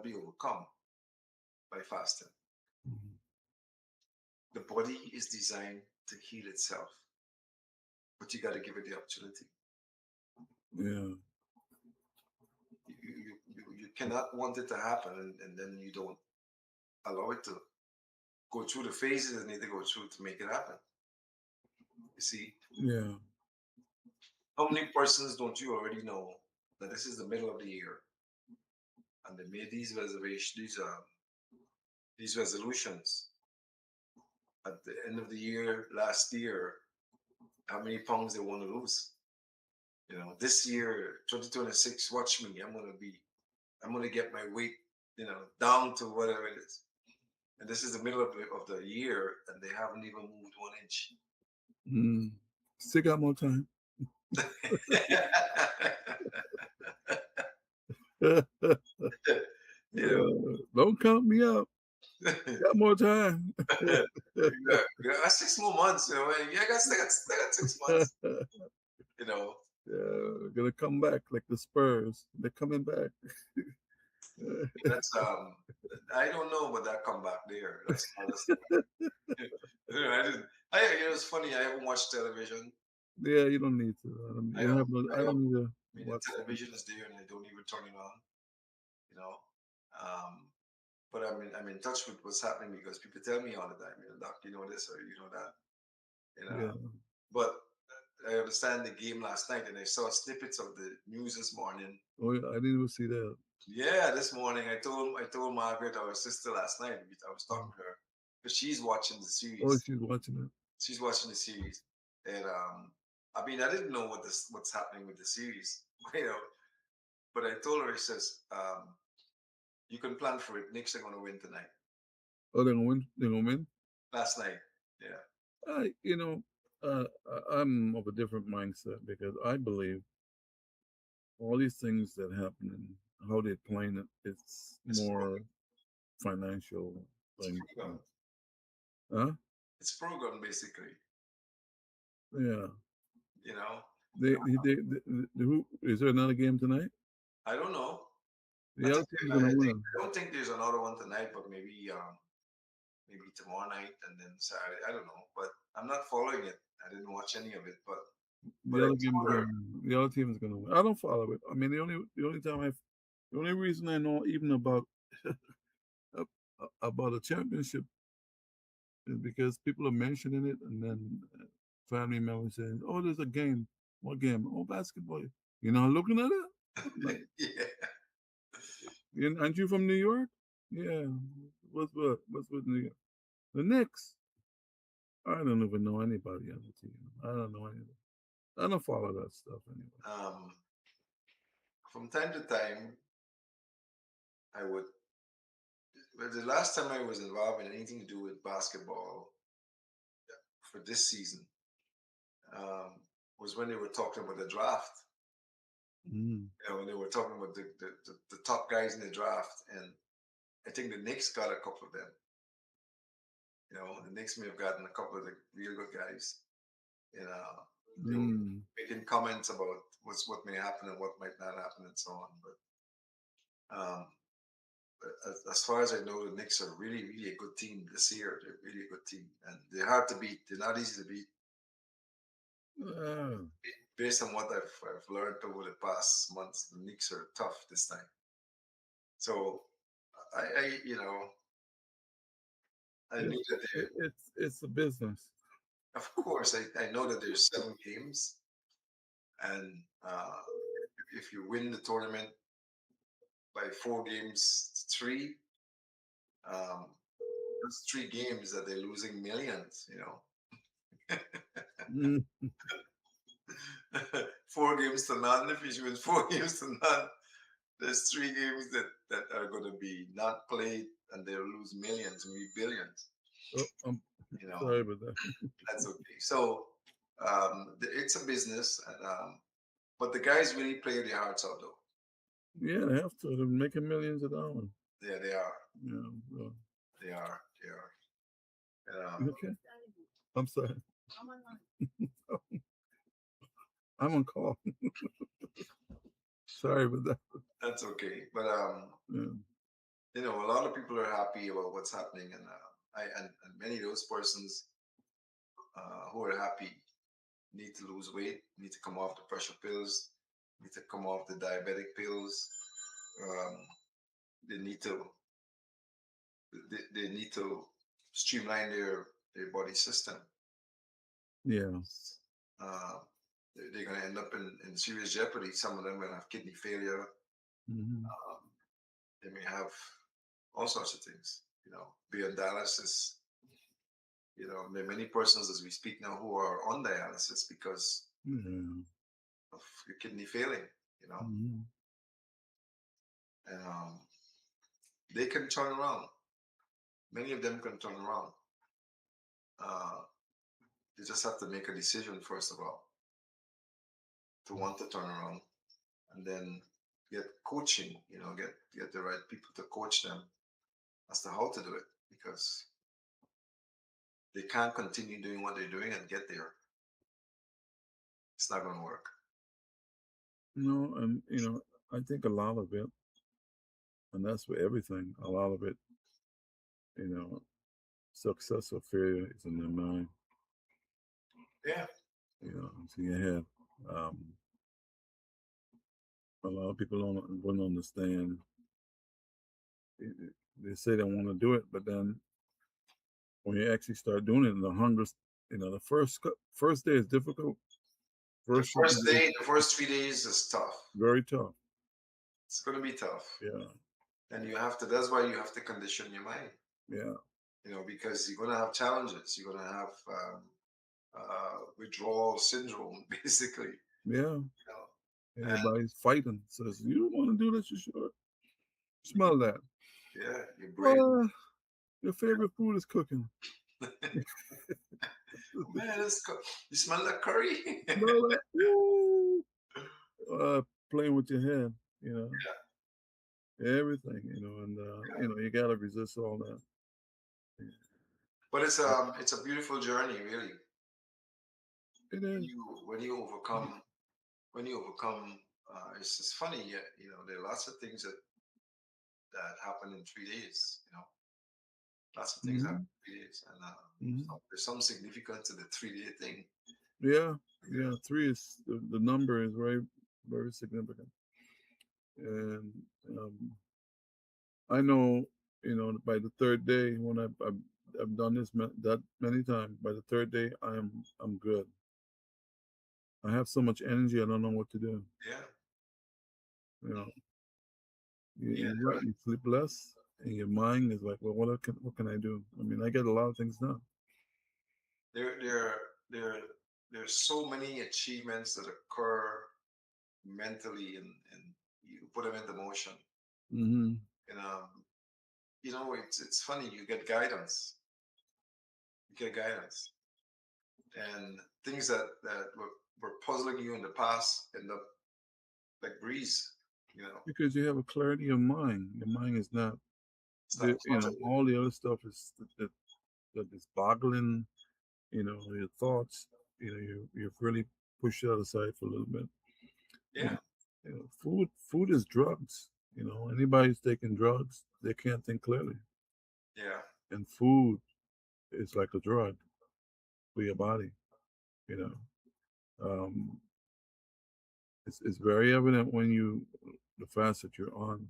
be overcome by fasting. Mm-hmm. The body is designed to heal itself, but you got to give it the opportunity. Yeah. You cannot want it to happen, and then you don't allow it to go through the phases it need to go through to make it happen. You see, Yeah. how many persons don't you already know that this is the middle of the year and they made these reservations, these resolutions at the end of the year, last year, how many pounds they want to lose? This year, 2026, watch me. I'm gonna get my weight, down to whatever it is. And this is the middle of the year, and they haven't even moved 1 inch. Mm. Still got more time. you know, Don't count me out. Got more time. yeah, 6 more months. Yeah, I got 6 months. You know, Yeah, gonna come back like the Spurs. They're coming back. that's I don't know about that comeback there. That's honestly. I didn't. It's funny. I haven't watched television. Yeah, you don't need to. I You don't. have no. I I don't. don't need to I mean, the watch. television is there, and I don't even turn it on. You know. Um, but I'm in touch with what's happening because people tell me all the time, Doc, you know this or you know that. Yeah. But I understand the game last night, and I saw snippets of the news this morning. Oh, yeah, I didn't even see that. Yeah, this morning I told Margaret, our sister, last night. I was talking to her because she's watching the Oh, series. she's watching it. She's watching the series, and I didn't know what's happening with the series, you know. But I told her, I says, you can plan for it. Knicks are going to win tonight. Oh, they're gonna win. They're gonna win. Last night, yeah. You know, I'm of a different mindset because I believe all these things that happen and how they're playing it, it's It's more program. financial It's things. program. Huh? It's program basically. Yeah. You know, Who is there another game tonight? I don't know. I The think other team's gonna win. I don't think there's another one tonight, but maybe tomorrow night and then Saturday. I don't know, but I'm not following it. I didn't watch any of it, but The I other game's told gonna her. win. The other team is gonna win. I don't follow it. I mean, the only reason I know even uh, about a championship is because people are mentioning it, and then family members saying, "Oh, there's a game. What game? Oh, basketball. You know, looking at it. I'm like, Yeah, Aren't you from New York? Yeah. What's with New York? The Knicks. I don't even know anybody on the team. I don't know anything. I don't follow that stuff anyway. Um, from time to time, I would. Well, the last time I was involved in anything to do with basketball for this season um, was when they were talking about the draft. Mm. When they were talking about the top guys in the draft, and I think the Knicks got a couple of them. The Knicks may have gotten a couple of the real good guys. You know, they were Mm. making comments about what may happen and what might not happen and so on. But as far as I know, the Knicks are really, really a good team this year. They're really a good team, and they're hard to beat. They're not easy to beat. Ah, Based on what I've learned over the past months, the Knicks are tough this time. So I knew it's that they, it's a business. of course, I know that there's 7 games, and if you win the tournament by 4 games to three, um, that's 3 games that they're losing millions. 4 games to none. If you win 4 games to none, there's 3 games that are going to be not played, and they'll lose millions, maybe billions. Oh, I'm You know, sorry about that. that's okay. So it's a business, but the guys really play their hearts out, though. Yeah, they have to. They're making millions of dollars. Yeah, they are. Yeah. Well, They are. They are. And, okay. I'm sorry. I'm on call. Sorry about that. that's okay. But Yeah. a lot of people are happy about what's happening, and and many of those persons who are happy need to lose weight, need to come off the pressure pills, need to come off the diabetic pills. Um, they need to they need to streamline their body system. Yeah. Uh, they're going to end up in serious jeopardy. Some of them will have kidney failure. Hmm. Um, they may have all sorts of things. Be on dialysis. There are many persons as we speak now who are on dialysis because Yeah. of your kidney failing. You know, Hmm. and they can turn around. Many of them can turn around. Uh, they just have to make a decision first of all to want to turn around, and then get coaching. Get the right people to coach them as to how to do it because they can't continue doing what they're doing and get there. It's not going to work. No, and I think a lot of it, and that's for everything. A lot of it, you know, success or failure is in their mind. Yeah, So you have a lot of people don't wouldn't understand. They say they want to do it, but then when you actually start doing it, the hunger, the first day is difficult. the First first is day, the first 3 days is tough. very tough. It's going to be tough, Yeah, and you have to. That's why you have to condition your mind. yeah, Because you're going to have challenges. You're going to have withdrawal syndrome, basically. yeah. And Everybody's fighting. Says you don't want to do this. You should smell that. yeah, your brain. Uh, your favorite food is cooking. Man, you smell that curry? Smell that. Woo! Playing with your head. You know everything. And you gotta resist all that. But it's a beautiful journey, really. It When is. you when you overcome when you overcome, it's funny. Yeah, there are lots of things that happen in 3 days. Lots of things happen Hmm. in 3 days, and Hmm. there's some significance to the 3-day thing. Yeah, Yeah, yeah. Three is the number is very, very significant, and um, I know, by the third day when I've done this that many times. By the third day, I'm good. I have so much energy, I don't know what to do. yeah, You know, yeah. you sleep less, and your mind is like, well, what can I do? I mean, I get a lot of things done. there there there there's so many achievements that occur mentally, and you put them into motion. Hmm. And it's funny. You get guidance. You get guidance, and things that were puzzling you in the past end up like breeze. You know, Because you have a clarity of mind. Your mind is not it's the not cluttered. all the other stuff is that is boggling. Your thoughts. You've really pushed it out aside for a little bit. You Yeah, know, food is drugs. Anybody who's taking drugs, they can't think clearly. yeah, And food is like a drug for your body. You know, um, it's very evident when the fast that you're on,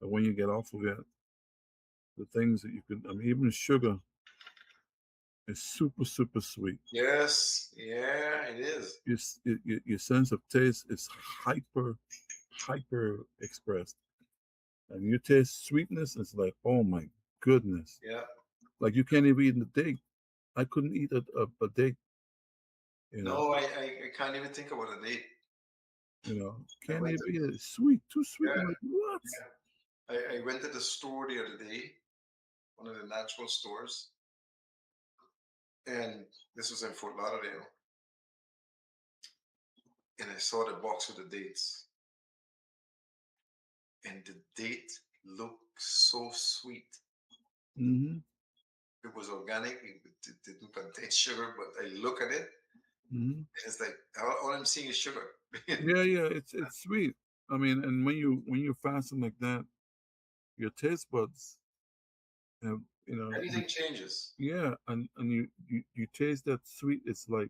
but when you get off of it, the things that you could, I mean, even sugar is super, super sweet. yes, yeah. It is. Your sense of taste is hyper, hyper expressed. And you taste sweetness, it's like, oh my goodness. Yeah. Like you can't even eat a date. I couldn't eat a date, you know, No, I can't even think about a date. I can't went even to eat it. Sweet, too sweet. I'm Yeah, like, what? yeah. I went to the store the other day, one of the natural stores, and this was in Fort Lauderdale, and I saw the box with the dates, and the date looked so sweet. Hmm. It was organic. It didn't contain sugar, but I look at it, Hmm. and it's like all I'm seeing is sugar. Yeah, yeah, it's sweet. I mean, and when you're fasting like that, your taste buds have, Everything changes. yeah, and you taste that sweet. It's like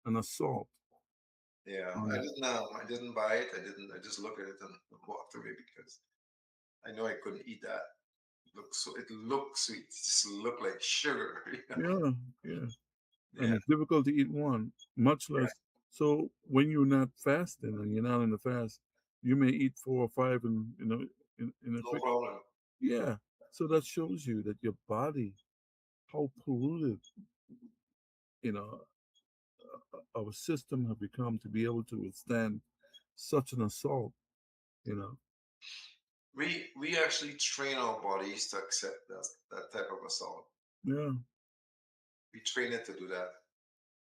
an assault. Yeah, You know? I didn't buy it. I didn't. I just looked at it and walked away because I know I couldn't eat that. It looked sweet. It just looked like sugar. Yeah, yeah. And Yeah, it's difficult to eat one, much yeah, less. So when you're not fasting and you're not in the fast, you may eat four or five in a no quick. problem. Yeah. So that shows you that your body, how polluted, you know, our system have become to be able to withstand such an assault. You know. We actually train our bodies to accept that type of assault. Yeah. We train it to do that,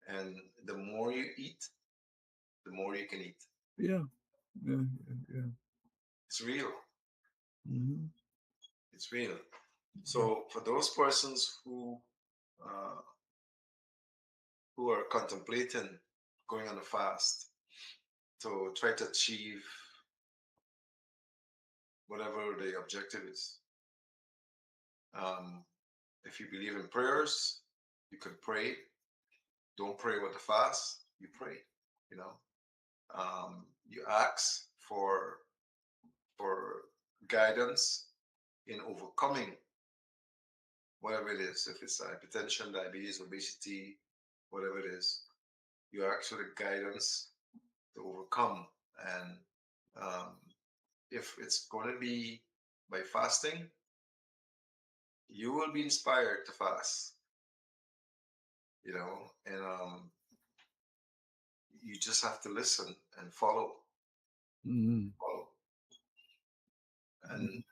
and the more you eat, the more you can eat. Yeah. Yeah. Yeah. Yeah. It's real. Hmm. It's real. So for those persons uh, who are contemplating going on a fast to try to achieve whatever the objective is, um, if you believe in prayers, you can pray. Don't pray with the fast. You pray. You know, you ask for guidance in overcoming whatever it is. If it's hypertension, diabetes, obesity, whatever it is, you ask for the guidance to overcome. And um, if it's going to be by fasting, you will be inspired to fast. And you just have to listen and Hmm. follow, and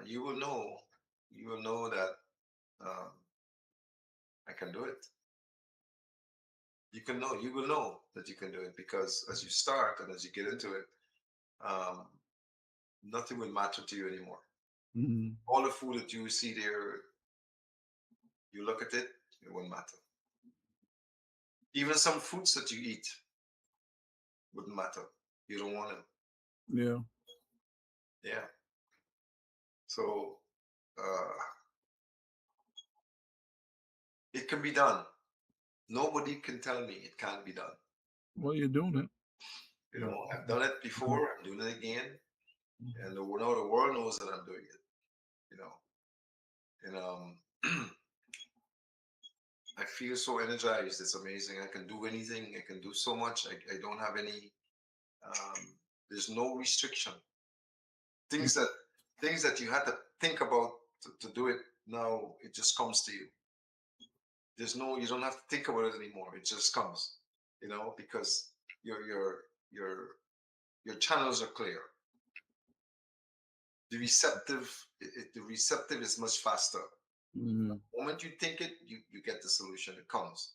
you will know that um, I can do it. You will know that you can do it because as you start and as you get into it, um, nothing will matter to you anymore. Hmm. All the food that you see there, you look at it, it won't matter. Even some fruits that you eat wouldn't matter. You don't want them. Yeah. Yeah. So uh, it can be done. Nobody can tell me it can't be done. Well, you're doing it. You I've done it know. before. I'm doing it again, and now the world knows that I'm doing it. You know, and I feel so energized. It's amazing. I can do anything. I can do so much. I don't have any. Um, there's no restriction. Things that things that you had to think about to do it now, it just comes to you. you don't have to think about it anymore. It just comes, because your your your your channels are clear. The receptive is much faster. Hmm. The moment you think it, you get the solution. It comes.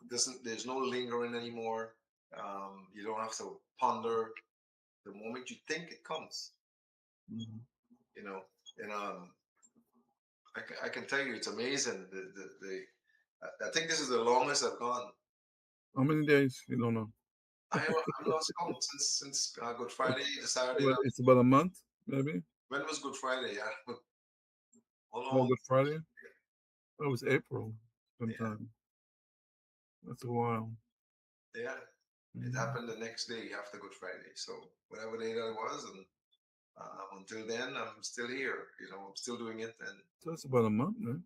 There's no lingering anymore. You don't have to ponder. The moment you think, it comes. Hmm. You know, and I can tell you, it's amazing. I think this is the longest I've gone. How many days? You don't know. I've lost count since Good Friday, the Saturday. It's about a month, maybe. When was Good Friday? Yeah, Oh, almost. Good Friday. That was April Yeah, sometime. That's a while. yeah. It Hmm. happened the next day after Good Friday. So whatever day that was, and until then, I'm still here. I'm still doing it, and So it's about a month, man.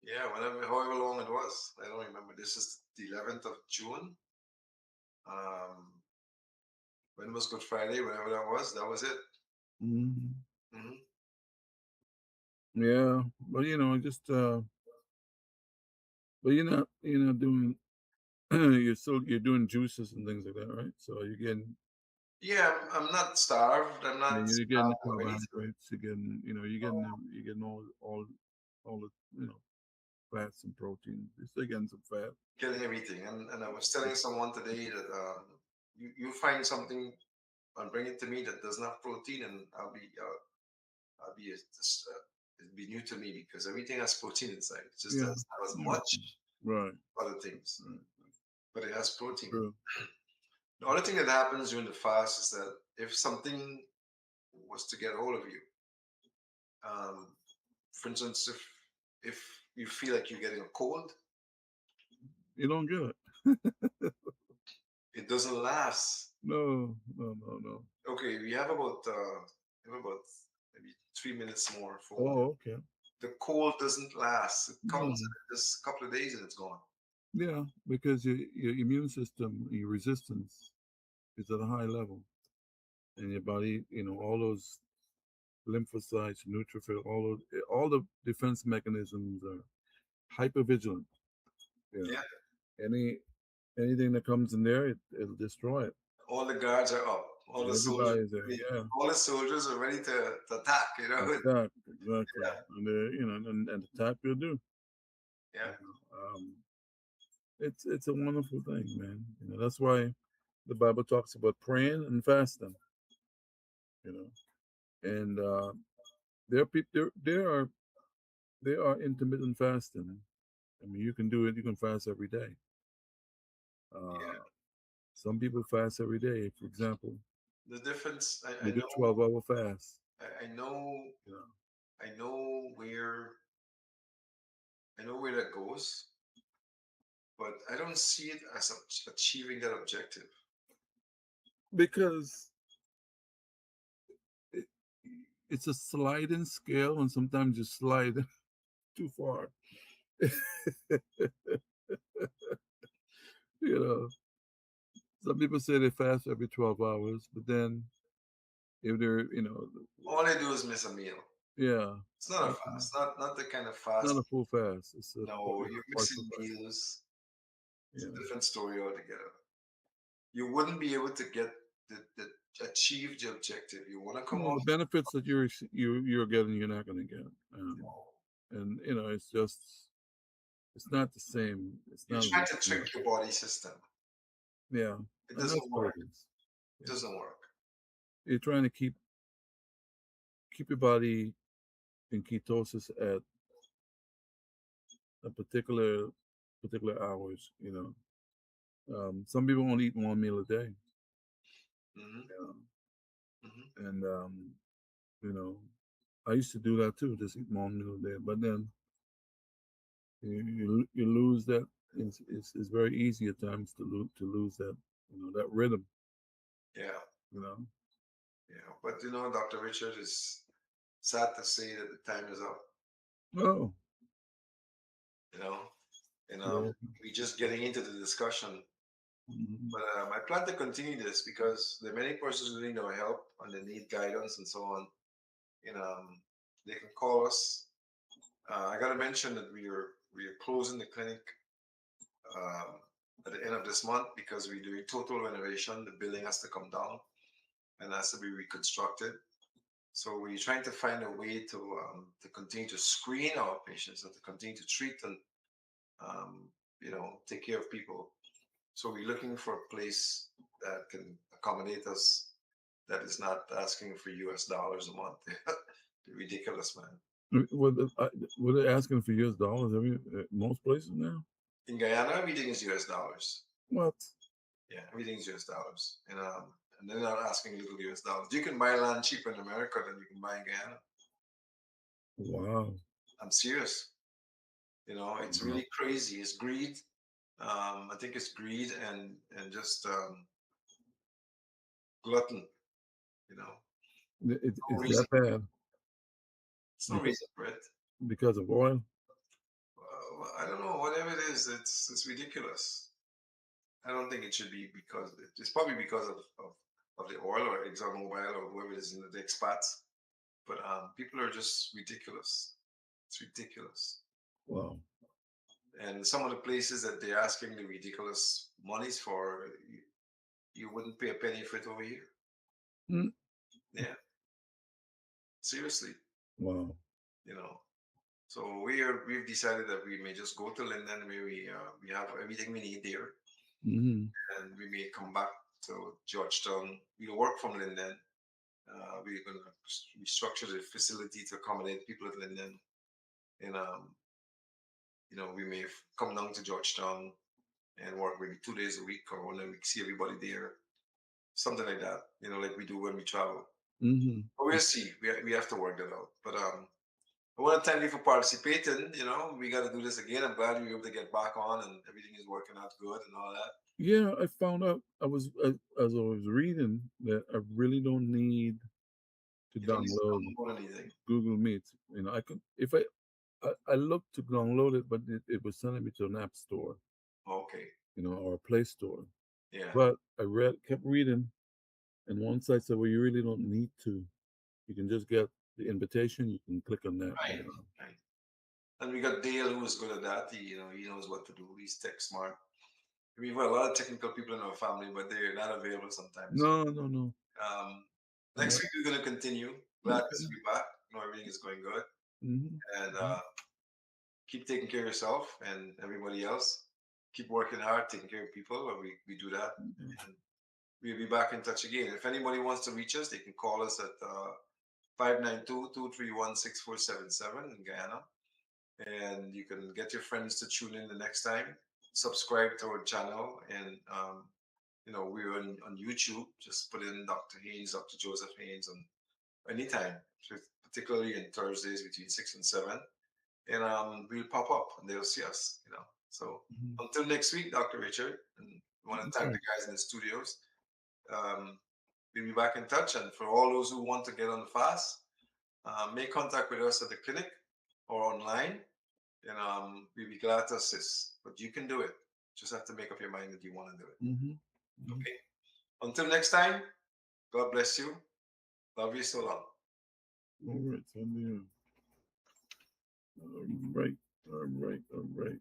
yeah, however long it was, I don't remember. This is the 11th of June. Um, when was Good Friday? Whatever that was it. Hmm. Hmm. Yeah, but but you're not doing you're doing juices and things like that, right? So you're getting Yeah, I'm not starved. I'm yeah, not you're getting the starved of anything. carbohydrates. You're getting all the fats and proteins. You're still getting some fat. Getting everything. And I was telling someone today that you find something and bring it to me that doesn't have protein, and I'll be it'll be new to me because everything has protein inside. It just Yeah, doesn't have as yeah, much right, other things, right. but it has protein. True. The other thing that happens during the fast is that if something was to get a hold of you, um, for instance, if you feel like you're getting a cold, You don't get it. it doesn't last. No, no, no, no. Okay, we have about maybe 3 minutes more for Oh, okay. the cold doesn't last. It comes No. in just a couple of days and it's gone. Yeah, because your immune system, your resistance is at a high level, and your body, all those lymphocytes, neutrophil, all the defense mechanisms are hyper vigilant. You Yeah, know, anything that comes in there, it'll destroy it. all the guards are up. Everybody's there. Yeah, All the soldiers are ready to attack. attack exactly, and and attack will do. Yeah, You know, it's a wonderful thing, man. That's why the Bible talks about praying and fasting. You and there are people there are intermittent fasting. I mean, you can do it. You can fast every day. yeah. Uh, some people fast every day. For example, The difference, they do 12-hour fast. I know, You know, I know where, I know where that goes, but I don't see it as achieving that objective. because it, it's a sliding scale, and sometimes you slide too far. you know, some people say they fast every 12 hours, but then if they're, All they do is miss a meal. yeah, It's not a it's fast, not the kind of not fast. a full fast. It's No, a you're partial missing fast. meals. It's a Yeah. different story altogether. You wouldn't be able to achieve the objective. You want to come No, off. the benefits that you're getting, you're not going to get. And it's not the same. It's You're not trying the to same. trick your body system. Yeah, It and doesn't that's what work. it is. It Yeah, doesn't work. you're trying to keep your body in ketosis at a particular hours. Some people only eat one meal a day. Hmm. You Hmm. and you know, I used to do that too, just eat one meal a day. But then you lose that. It's very easy at times to lose that that rhythm. Yeah, You know. yeah. But Dr. Richard, is sad to say that the time is up. Oh, You know, and yeah. we're just getting into the discussion. Mhm. But I plan to continue this because there are many persons who need our help and they need guidance and so on. And they can call us I got to mention that we are closing the clinic um, at the end of this month because we're doing total renovation. The building has to come down and has to be reconstructed. So we're trying to find a way to continue to screen our patients and to continue to treat and um, take care of people. So we're looking for a place that can accommodate us that is not asking for US dollars a month. Ridiculous, man. Were they asking for US dollars most places now? In Guyana, everything is US dollars. What? Yeah, everything's US dollars. And they're not asking little US dollars. You can buy land cheaper in America than you can buy in Guyana. Wow. I'm serious. It's Wow. really crazy. It's greed. I think it's greed and just glutton. You know, no It's reason. that bad It's no because reason for it. because of oil. I don't know. Whatever it is, it's ridiculous. I don't think it should be because it's probably because of the oil or ExxonMobil or whoever it is in the expats. But people are just ridiculous. It's ridiculous. Wow. And some of the places that they're asking the ridiculous monies for, you wouldn't pay a penny for it over here. Mm. Yeah, seriously, Wow. you know. So we've decided that we may just go to Linden where we have everything we need there, Hmm. and we may come back to Georgetown. We'll work from Linden. We're going to restructure the facility to accommodate people at Linden, and we may come down to Georgetown and work maybe 2 days a week or 1 week, see everybody there, something like that. Like we do when we travel. Hmm. But we'll see. We have to work that out. But I want to thank you for participating. We got to do this again. I'm glad we were able to get back on and everything is working out good and all that. Yeah, I found out as I was reading that I really don't need to You don't need download to download anything. Google Meet. I could if I looked to download it, but it was sending me to an app store, Okay. or a Play Store. Yeah. But kept reading, and one site said, "Well, you really don't need to. You can just get the invitation. You can click on that." Right. Right. And we got Dale who is good at that. He knows what to do. He's tech smart. We've got a lot of technical people in our family, but they're not available sometimes. No, no, no. Um, I'm Next not. week we're going to continue. Glad to see Okay. you back. Everything is going good. Hmm. And keep taking care of yourself and everybody else. Keep working hard, taking care of people. We do that. And we'll be back in touch again. If anybody wants to reach us, they can call us at 592-231-6477 in Guyana. And you can get your friends to tune in the next time. Subscribe to our channel. And, we're on YouTube. Just put in Dr. Haynes, Dr. Joseph Haynes, and anytime, particularly on Thursdays between 6 and 7. And we'll pop up and they'll see us. So Hmm. until next week, Dr. Richard, and we want to thank Okay. the guys in the studios. Um, we'll be back in touch. And for all those who want to get on the fast, make contact with us at the clinic or online, and we'll be glad to assist. But you can do it. Just have to make up your mind that you want to do it. Hmm. Hmm. Okay. Until next time, God bless you. Love you so long. All right. All right. All right. All right.